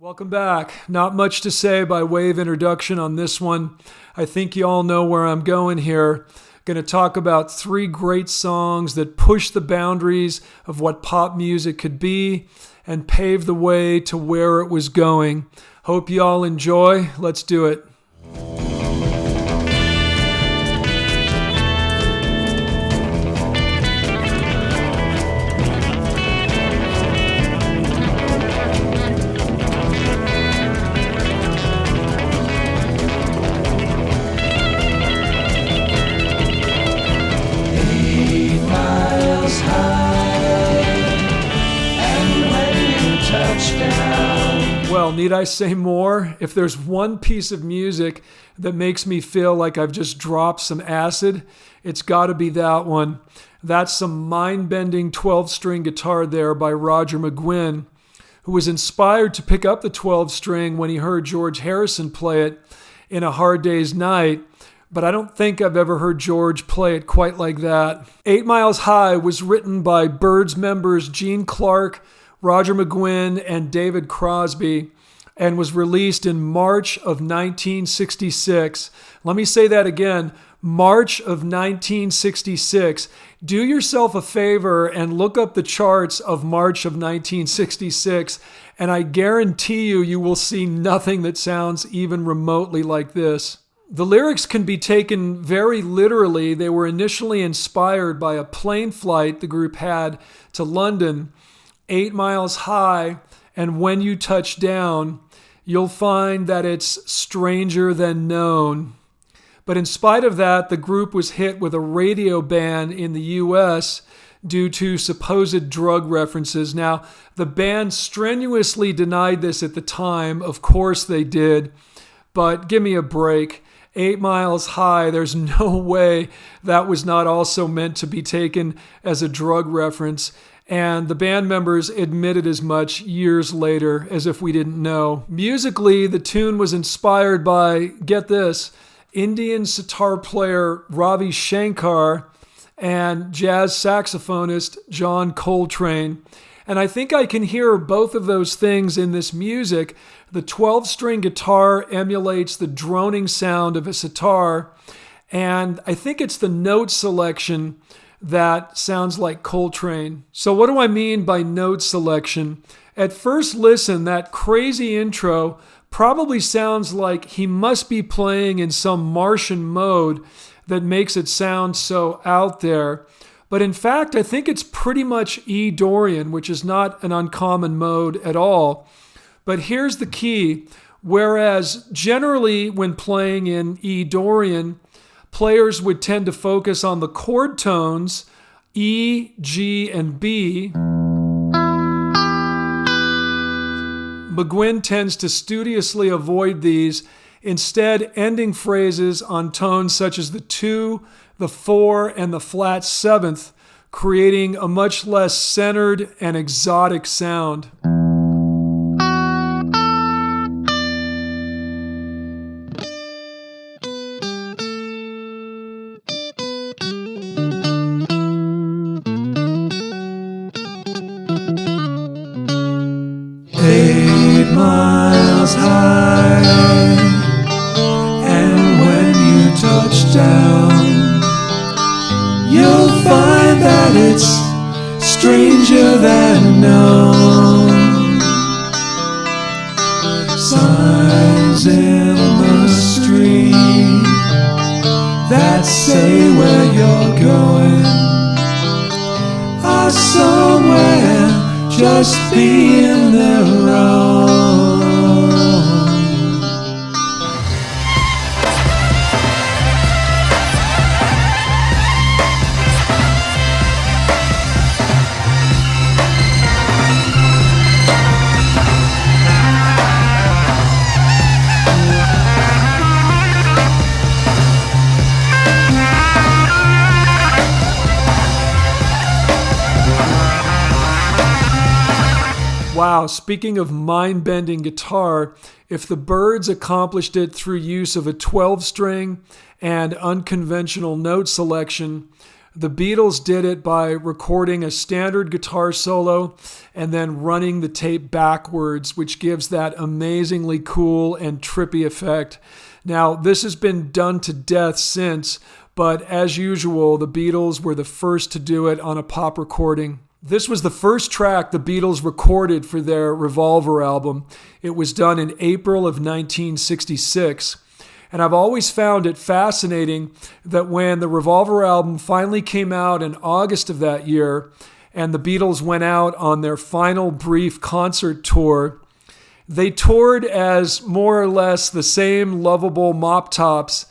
Welcome back. Not much to say by way of introduction on this one. I think you all know where I'm going here. Going to talk about 3 great songs that push the boundaries of what pop music could be and pave the way to where it was going. Hope you all enjoy. Let's do it. Well, need I say more? If there's one piece of music that makes me feel like I've just dropped some acid, it's got to be that one. That's some mind-bending 12-string guitar there by Roger McGuinn, who was inspired to pick up the 12-string when he heard George Harrison play it in A Hard Day's Night, but I don't think I've ever heard George play it quite like that. 8 Miles High was written by Byrds members Gene Clark, Roger McGuinn, and David Crosby, and was released in March of 1966. Let me say that again, March of 1966. Do yourself a favor and look up the charts of March of 1966, and I guarantee you will see nothing that sounds even remotely like this. The lyrics can be taken very literally. They were initially inspired by a plane flight the group had to London, 8 miles high, and when you touch down, you'll find that it's stranger than known. But in spite of that, the group was hit with a radio ban in the U.S. due to supposed drug references. Now, the band strenuously denied this at the time. Of course they did, but give me a break. 8 miles high, there's no way that was not also meant to be taken as a drug reference. And the band members admitted as much years later, as if we didn't know. Musically, the tune was inspired by, get this, Indian sitar player Ravi Shankar and jazz saxophonist John Coltrane. And I think I can hear both of those things in this music. The 12-string guitar emulates the droning sound of a sitar, and I think it's the note selection that sounds like Coltrane. So what do I mean by note selection? At first listen, that crazy intro probably sounds like he must be playing in some Martian mode that makes it sound so out there. But in fact, I think it's pretty much E Dorian, which is not an uncommon mode at all. But here's the key. Whereas generally when playing in E Dorian, players would tend to focus on the chord tones, E, G, and B. McGuinn tends to studiously avoid these, instead ending phrases on tones such as the 2, the 4, and the flat 7th, creating a much less centered and exotic sound. 8 miles high, and when you touch down, you'll find that it's stranger than known. Signs in the street that say where you're going are somewhere just being their own. Wow, speaking of mind-bending guitar, if the Byrds accomplished it through use of a 12-string and unconventional note selection, The Beatles did it by recording a standard guitar solo and then running the tape backwards, which gives that amazingly cool and trippy effect. Now, this has been done to death since, but as usual, the Beatles were the first to do it on a pop recording. This was the first track the Beatles recorded for their Revolver album. It was done in April of 1966. And I've always found it fascinating that when the Revolver album finally came out in August of that year, and the Beatles went out on their final brief concert tour, they toured as more or less the same lovable mop tops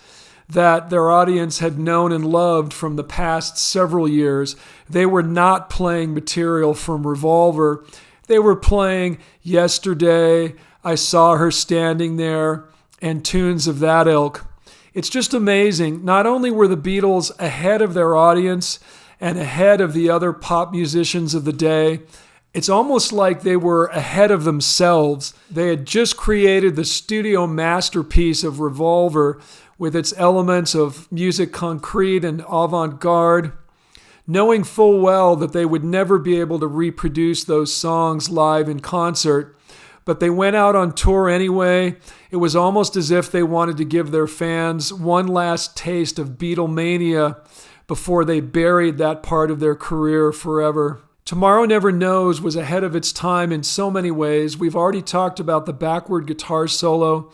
that their audience had known and loved from the past several years. They were not playing material from Revolver. They were playing Yesterday, I Saw Her Standing There, and tunes of that ilk. It's just amazing. Not only were the Beatles ahead of their audience and ahead of the other pop musicians of the day, it's almost like they were ahead of themselves. They had just created the studio masterpiece of Revolver with its elements of musique concrète and avant-garde, knowing full well that they would never be able to reproduce those songs live in concert. But they went out on tour anyway. It was almost as if they wanted to give their fans one last taste of Beatlemania before they buried that part of their career forever. Tomorrow Never Knows was ahead of its time in so many ways. We've already talked about the backward guitar solo.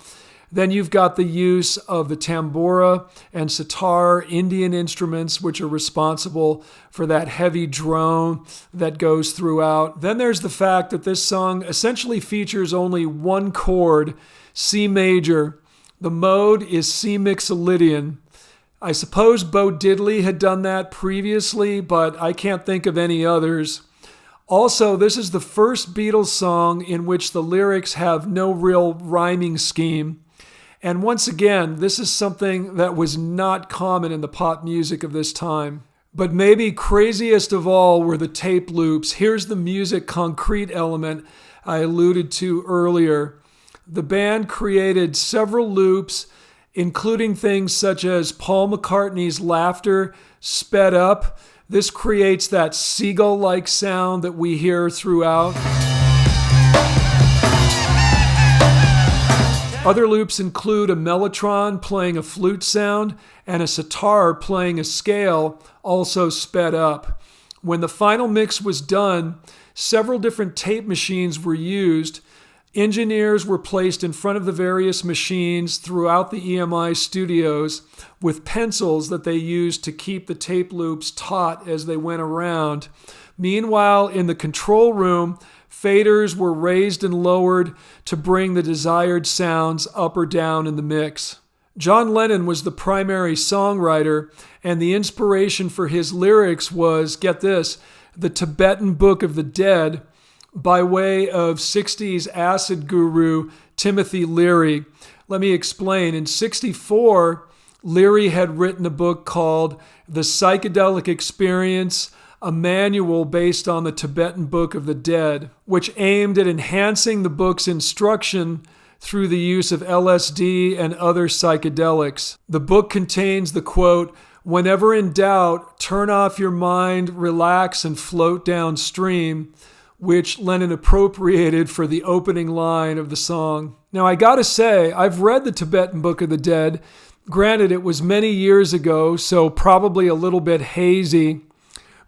Then you've got the use of the tambura and sitar, Indian instruments, which are responsible for that heavy drone that goes throughout. Then there's the fact that this song essentially features only one chord, C major. The mode is C mixolydian. I suppose Bo Diddley had done that previously, but I can't think of any others. Also, this is the first Beatles song in which the lyrics have no real rhyming scheme. And once again, this is something that was not common in the pop music of this time. But maybe craziest of all were the tape loops. Here's the musique concrète element I alluded to earlier. The band created several loops, including things such as Paul McCartney's laughter sped up. This creates that seagull-like sound that we hear throughout. Other loops include a mellotron playing a flute sound and a sitar playing a scale, also sped up. When the final mix was done, several different tape machines were used. Engineers were placed in front of the various machines throughout the EMI studios with pencils that they used to keep the tape loops taut as they went around. Meanwhile, in the control room, faders were raised and lowered to bring the desired sounds up or down in the mix. John Lennon was the primary songwriter, and the inspiration for his lyrics was, get this, the Tibetan Book of the Dead, by way of 60s acid guru Timothy Leary. Let me explain. In 64, Leary had written a book called The Psychedelic Experience, a manual based on the Tibetan Book of the Dead, which aimed at enhancing the book's instruction through the use of LSD and other psychedelics. The book contains the quote, "Whenever in doubt, turn off your mind, relax, and float downstream," which Lennon appropriated for the opening line of the song. Now, I gotta say, I've read the Tibetan Book of the Dead. Granted, it was many years ago, so probably a little bit hazy.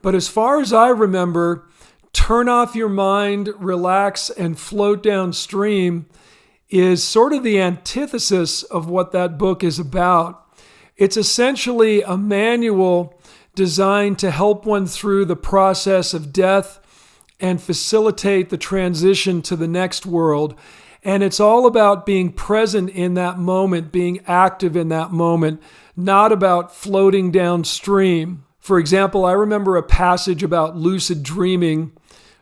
But as far as I remember, turn off your mind, relax, and float downstream is sort of the antithesis of what that book is about. It's essentially a manual designed to help one through the process of death and facilitate the transition to the next world. And it's all about being present in that moment, being active in that moment, not about floating downstream. For example, I remember a passage about lucid dreaming,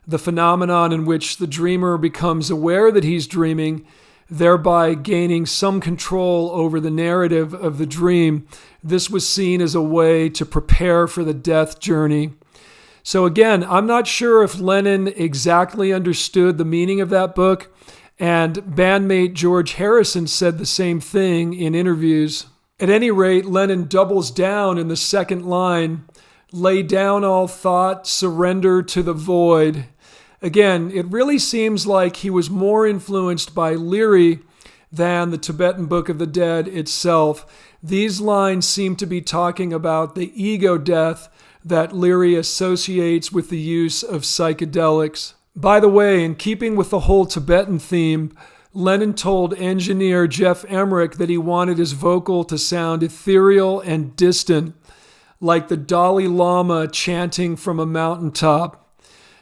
the phenomenon in which the dreamer becomes aware that he's dreaming, thereby gaining some control over the narrative of the dream. This was seen as a way to prepare for the death journey. So again, I'm not sure if Lennon exactly understood the meaning of that book, and bandmate George Harrison said the same thing in interviews. At any rate, Lennon doubles down in the second line. lay down all thought, surrender to the void. Again, it really seems like he was more influenced by Leary than the Tibetan Book of the Dead itself. These lines seem to be talking about the ego death that Leary associates with the use of psychedelics. By the way, in keeping with the whole Tibetan theme, Lennon told engineer Jeff Emmerich that he wanted his vocal to sound ethereal and distant, like the Dalai Lama chanting from a mountaintop.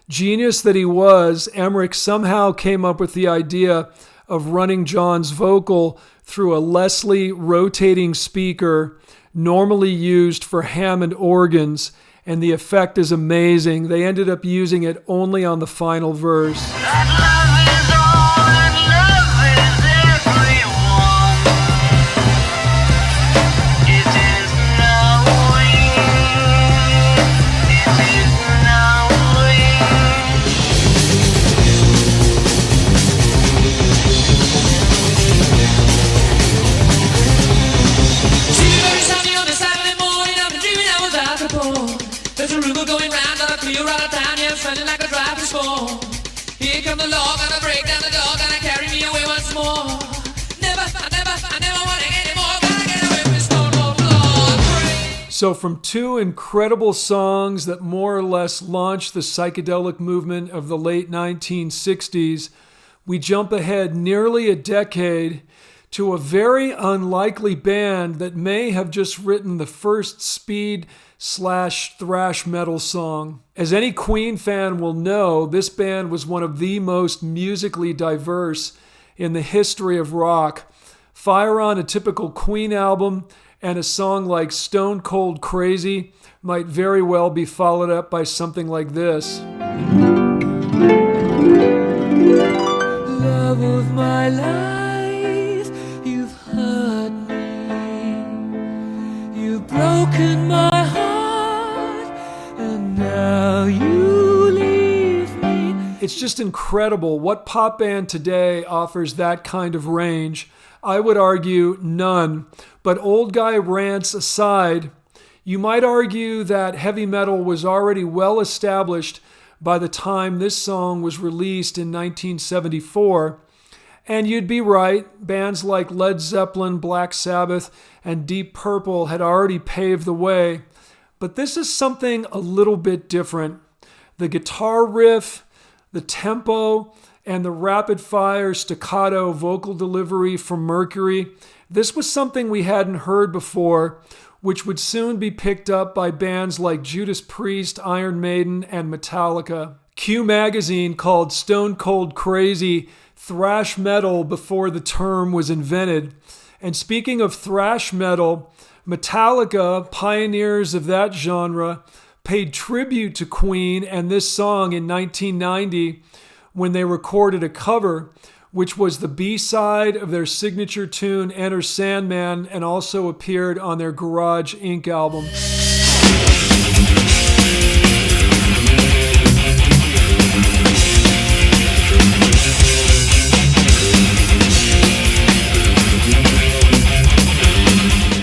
Genius that he was, Emmerich somehow came up with the idea of running John's vocal through a Leslie rotating speaker normally used for Hammond organs, and the effect is amazing. They ended up using it only on the final verse. Here come the log, gonna break down the door, gonna carry me away once more. I never want it anymore, gonna get away with stone cold floor. So from two incredible songs that more or less launched the psychedelic movement of the late 1960s, we jump ahead nearly a decade to a very unlikely band that may have just written the first speed/thrash metal song. As any Queen fan will know, this band was one of the most musically diverse in the history of rock. Fire on a typical Queen album, and a song like Stone Cold Crazy might very well be followed up by something like this. Love of my life, you've hurt me, you've broken my heart, and now you leave me. It's just incredible. What pop band today offers that kind of range? I would argue none. But old guy rants aside, you might argue that heavy metal was already well established by the time this song was released in 1974. And you'd be right, bands like Led Zeppelin, Black Sabbath, and Deep Purple had already paved the way. But this is something a little bit different. The guitar riff, the tempo, and the rapid-fire staccato vocal delivery from Mercury, this was something we hadn't heard before, which would soon be picked up by bands like Judas Priest, Iron Maiden, and Metallica. Q magazine called Stone Cold Crazy thrash metal before the term was invented. And speaking of thrash metal, Metallica, pioneers of that genre, paid tribute to Queen and this song in 1990 when they recorded a cover, which was the B-side of their signature tune Enter Sandman, and also appeared on their Garage Inc. album.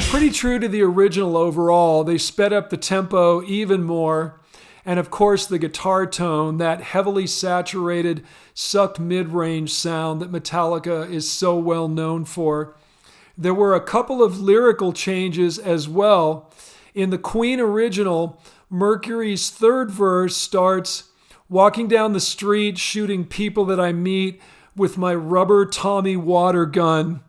Pretty true to the original overall. They sped up the tempo even more. And of course, the guitar tone, that heavily saturated, sucked mid-range sound that Metallica is so well known for. There were a couple of lyrical changes as well. In the Queen original, Mercury's third verse starts, "Walking down the street, shooting people that I meet with my rubber Tommy water gun."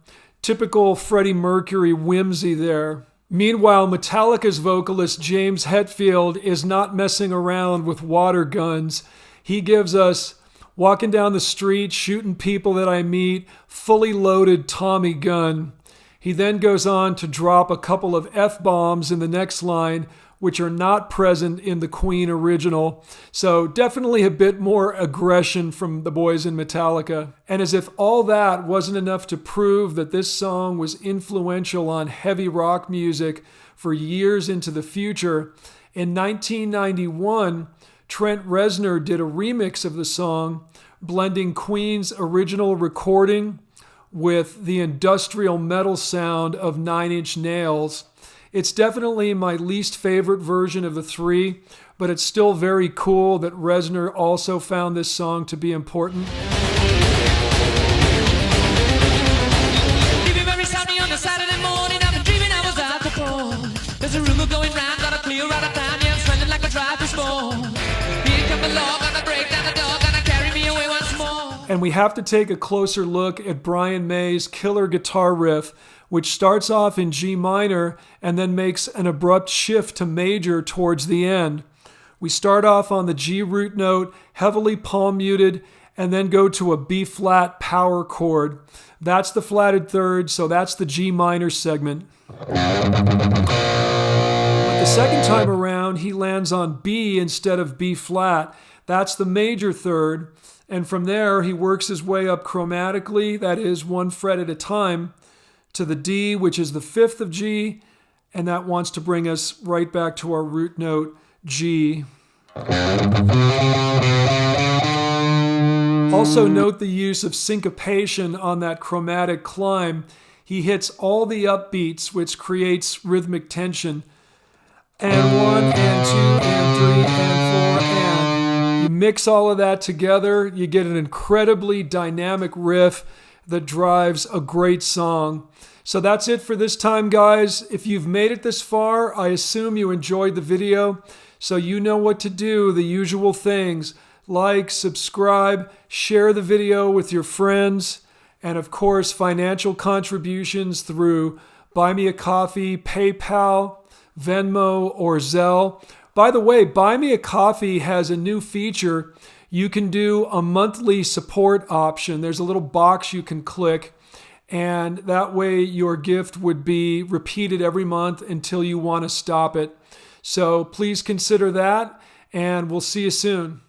Typical Freddie Mercury whimsy there. Meanwhile, Metallica's vocalist James Hetfield is not messing around with water guns. He gives us, "Walking down the street, shooting people that I meet, fully loaded Tommy gun." He then goes on to drop a couple of F-bombs in the next line, which are not present in the Queen original. So definitely a bit more aggression from the boys in Metallica. And as if all that wasn't enough to prove that this song was influential on heavy rock music for years into the future, in 1991, Trent Reznor did a remix of the song, blending Queen's original recording with the industrial metal sound of Nine Inch Nails. It's definitely my least favorite version of the three, but it's still very cool that Reznor also found this song to be important. There's a rumor going round, got a clear out of town, yeah, I'm spending like a drive this fall. Here come the law, gonna break down the door, gonna carry me away once more. And we have to take a closer look at Brian May's killer guitar riff, which starts off in G minor and then makes an abrupt shift to major towards the end. We start off on the G root note, heavily palm muted, and then go to a B flat power chord. That's the flatted third, so that's the G minor segment. But the second time around, he lands on B instead of B flat. That's the major third. And from there, he works his way up chromatically, that is one fret at a time, to the D, which is the fifth of G, and that wants to bring us right back to our root note, G. Also note the use of syncopation on that chromatic climb. He hits all the upbeats, which creates rhythmic tension. And 1, and 2, and 3, and 4, and. You mix all of that together, you get an incredibly dynamic riff that drives a great song. So that's it for this time, guys. If you've made it this far, I assume you enjoyed the video. So you know what to do, the usual things. Like, subscribe, share the video with your friends, and of course, financial contributions through Buy Me a Coffee, PayPal, Venmo, or Zelle. By the way, Buy Me a Coffee has a new feature. You can do a monthly support option. There's a little box you can click, and that way your gift would be repeated every month until you want to stop it. So please consider that, and we'll see you soon.